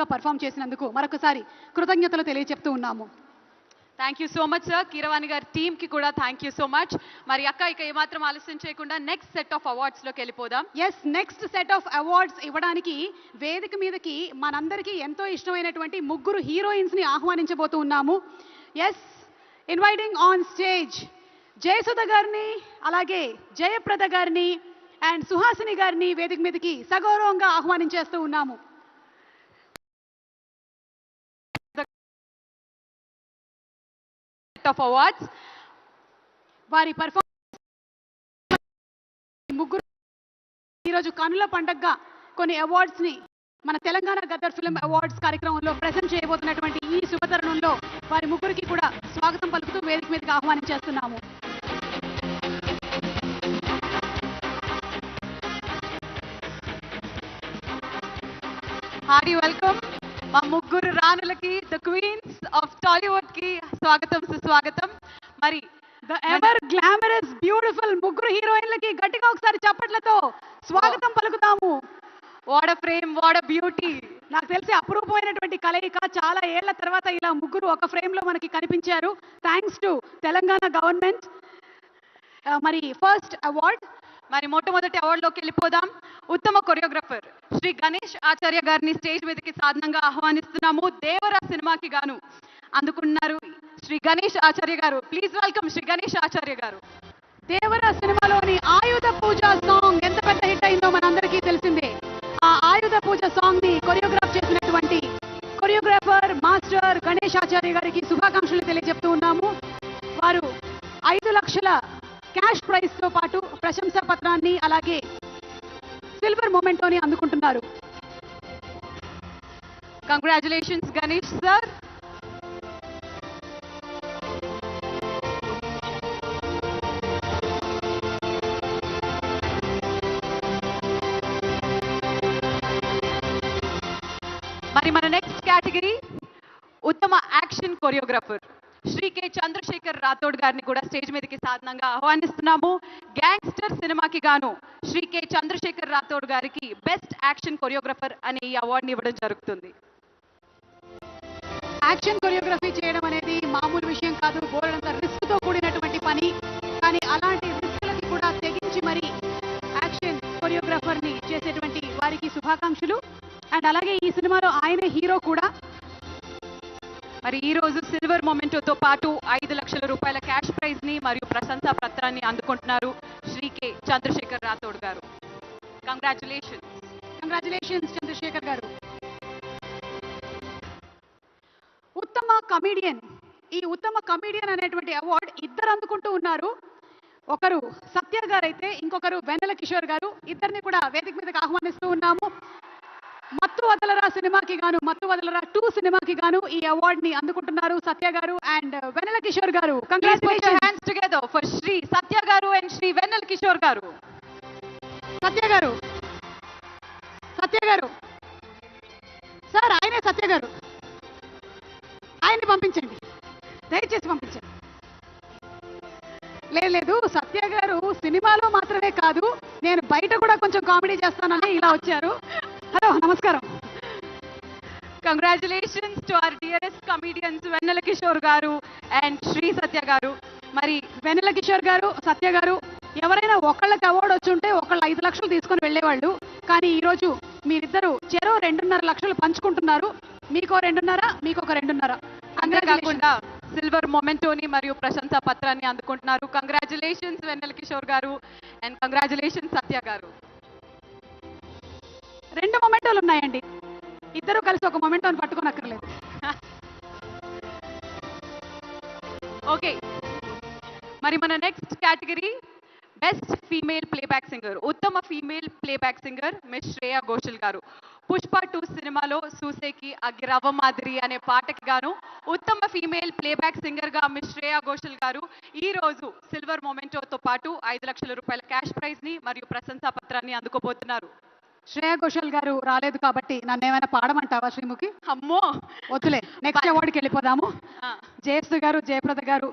అద్భుతంగా పర్ఫామ్ చేసినందుకు మరొకసారి కృతజ్ఞతలు తెలియజెప్తూ ఉన్నాము. Thank you so much sir. Keeravani గారి టీమ్కి కూడా థ్యాంక్ యూ సో మచ్. మరి అక్క ఇక ఏమాత్రం ఆలస్యం చేయకుండా నెక్స్ట్ సెట్ ఆఫ్ అవార్డ్స్లోకి వెళ్ళిపోదాం. Yes, next set of awards ఇవ్వడానికి వేదిక మీదకి మనందరికీ ఎంతో ఇష్టమైనటువంటి ముగ్గురు హీరోయిన్స్ని ఆహ్వానించబోతూ ఉన్నాము. Yes, inviting on stage Jayasudha గారిని, అలాగే జయప్రద గారిని అండ్ సుహాసిని గారిని వేదిక మీదకి సగౌరవంగా ఆహ్వానించేస్తూ ఉన్నాము. ఆఫ్ అవార్డ్స్ వారి పర్ఫార్మెన్స్ ముగ్గురు ఈరోజు కనుల పండగగా కొన్ని అవార్డ్స్ ని మన తెలంగాణ గద్దర్ ఫిల్మ్ అవార్డ్స్ కార్యక్రమంలో ప్రెజెంట్ చేయబోతున్నటువంటి ఈ శుభతరుణంలో వారి ముగ్గురికి కూడా స్వాగతం పలుకుతూ వేదిక మీదకి ఆహ్వానించేస్తున్నాము. Hearty welcome. మా ముగ్గురు రాణులకి, ద క్వీన్స్ ఆఫ్ టాలీవుడ్ కి స్వాగతం, సుస్వాగతం. మరి ద ఎవర్ గ్లామరస్ బ్యూటిఫుల్ ముగ్గురు హీరోయిన్లకి గట్టిగా ఒకసారి చప్పట్లతో స్వాగతం పలుకుతాము. What a frame, what a beauty. నాకు తెలిసి అపురూపమైనటువంటి కలయిక. చాలా ఏళ్ల తర్వాత ఇలా ముగ్గురు ఒక ఫ్రేమ్ లో మనకి కనిపించారు. Thanks to Telangana government. మరి ఫస్ట్ అవార్డ్, మరి మొట్టమొదటి అవార్డులోకి వెళ్ళిపోదాం. ఉత్తమ కొరియోగ్రాఫర్ శ్రీ గణేష్ ఆచార్య గారిని స్టేజ్ మీదకి సాధనంగా ఆహ్వానిస్తున్నాము. దేవరా సినిమాకి గాను అందుకున్నారు శ్రీ గణేష్ ఆచార్య గారు. ప్లీజ్ వెల్కమ్ శ్రీ గణేష్ ఆచార్య గారు. దేవరా సినిమాలోని ఆయుధ పూజ సాంగ్ ఎంత పెద్ద హిట్ అయిందో మనందరికీ తెలిసిందే. ఆ ఆయుధ పూజ సాంగ్ ని కొరియోగ్రాఫ్ చేసినటువంటి కొరియోగ్రాఫర్ మాస్టర్ గణేష్ ఆచార్య గారికి శుభాకాంక్షలు తెలియజెప్తూ ఉన్నాము. వారు 5 లక్షల క్యాష్ ప్రైజ్ తో పాటు ప్రశంసా పత్రాన్ని, అలాగే సిల్వర్ మొమెంటోని అందుకుంటున్నారు. Congratulations Ganesh sir. మరి మన నెక్స్ట్ కేటగిరీ ఉత్తమ action choreographer Shri K Chandrashekar Rathod గారిని కూడా స్టేజ్ మీదకి సాధనంగా ఆహ్వానిస్తున్నాము. గ్యాంగ్స్టర్ సినిమాకి గాను శ్రీ కె చంద్రశేఖర్ రాథోడ్ గారికి బెస్ట్ యాక్షన్ కొరియోగ్రాఫర్ అనే ఈ అవార్డుని ఇవ్వడం జరుగుతుంది. యాక్షన్ కొరియోగ్రఫీ చేయడం అనేది మామూలు విషయం కాదు, బోల్డంత రిస్క్ తో కూడినటువంటి పని. కానీ అలాంటి రిస్క్లకి కూడా తెగించి మరి యాక్షన్ కొరియోగ్రాఫర్ ని చేసేటువంటి వారికి శుభాకాంక్షలు. అండ్ అలాగే ఈ సినిమాలో ఆయన హీరో కూడా. మరి ఈ రోజు సిల్వర్ మొమెంటోతో పాటు 5 లక్షల రూపాయల క్యాష్ ప్రైజ్ ని మరియు ప్రశంసా పత్రాన్ని అందుకుంటున్నారు శ్రీ కె చంద్రశేఖర్ రాథోడ్ గారు. కంగ్రాచులేషన్స్. కంగ్రాచులేషన్స్ చంద్రశేఖర్ గారు. ఉత్తమ కమీడియన్, ఈ ఉత్తమ కమీడియన్ అనేటువంటి అవార్డు ఇద్దరు అందుకుంటూ ఉన్నారు. ఒకరు సత్య గారు అయితే ఇంకొకరు వెన్నెల కిషోర్ గారు. ఇద్దరిని కూడా వేదిక మీదకి ఆహ్వానిస్తూ ఉన్నాము. మత్తు వదలరా సినిమాకి గాను, మత్తు వదలరా 2 సినిమాకి గాను ఈ అవార్డ్ ని అందుకుంటున్నారు సత్య garu and Vennela Kishore garu. Congratulations. Hands together for Shri Satya garu and Shri వెన్నెల కిషోర్ గారు. సత్య గారు, సత్య గారు సార్, ఆయనే సత్య గారు. ఆయన్ని పంపించండి, దయచేసి పంపించండి. లేదు, సత్య గారు సినిమాలో మాత్రమే కాదు, నేను బయట కూడా కొంచెం కామెడీ చేస్తానని ఇలా వచ్చారు. హలో, నమస్కారం. Congratulations to our dearest comedians Vennela Kishore garu and Shri Satya గారు. మరి వెన్నెల కిషోర్ గారు, సత్య గారు ఎవరైనా ఒకళ్ళకి అవార్డు వచ్చి ఉంటే ఒకళ్ళు 5 లక్షలు తీసుకొని వెళ్ళేవాళ్ళు. కానీ ఈరోజు మీరిద్దరు చెరో 2.5 లక్షలు పంచుకుంటున్నారు. మీకో 2.5, మీకొక 2.5. అంతేకాకుండా సిల్వర్ మొమెంటోని మరియు ప్రశంసా పత్రాన్ని అందుకుంటున్నారు. Congratulations Vennela Kishore garu and congratulations సత్య గారు. 2 మొమెంటోలు ఉన్నాయండి, ఇద్దరు కలిసి ఒక మొమెంటోని పట్టుకోనక్కర్లేదు. ఓకే, మరి మన next category best female playback singer. ఉత్తమ female playback singer miss Shreya Ghoshal garu. Pushpa 2 సినిమాలో సూసేకి అగ్గిరవ్వ మాదిరి అనే పాటకి గాను ఉత్తమ ఫీమేల్ ప్లేబ్యాక్ సింగర్ గా మిస్ శ్రేయా ఘోషల్ గారు ఈ రోజు సిల్వర్ మొమెంటోతో పాటు 5 లక్షల రూపాయల క్యాష్ ప్రైజ్ ని మరియు ప్రశంసా పత్రాన్ని అందుకోబోతున్నారు. శ్రేయా ఘోషల్ గారు రాలేదు కాబట్టి నన్ను ఏమైనా పాడమంటావా శ్రీముఖి? అమ్మో వద్దులే, నెక్స్ట్ అవార్డుకి వెళ్ళిపోదాము. జయశ్రీ గారు, జయప్రద గారు